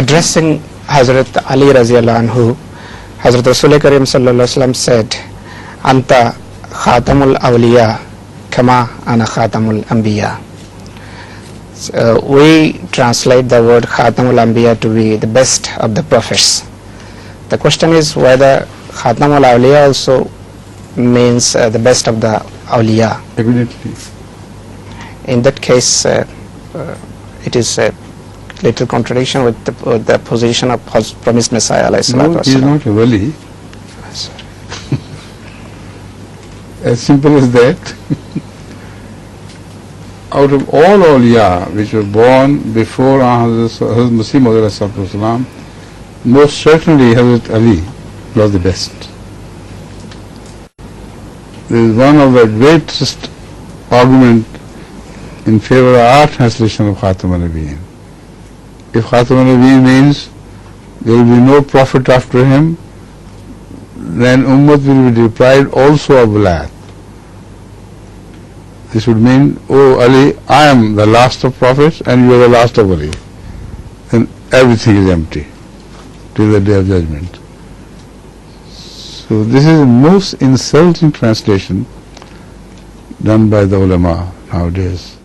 addressing Hazrat Ali radiallahu anhu, Hazrat Rasul Karim sallallahu alaihi wasallam said, Anta Khatamul Awliya kama ana Khatamul Anbiya. We translate the word Khatamul Anbiya to be the best of the prophets. The question is whether Khatamul Awliya also means the best of the awliya. Evidently. In that case, it is a little contradiction with the position of promised Messiah alayhi salatu No, he is not a wali. As simple as that. Out of all awliya which were born before Hazrat Muslim alayhi salatu wasalam, most certainly Hazrat Ali was the best. There is one of the greatest argument in favor of our translation of Khatam al-Nabiyyin. If Khatam al-Nabiyyin means there will be no prophet after him, then Ummah will be deprived also of wilayat. This would mean, oh Ali, I am the last of prophets and you are the last of Wali. Then everything is empty till the day of judgment. So this is the most insulting translation done by the ulama nowadays.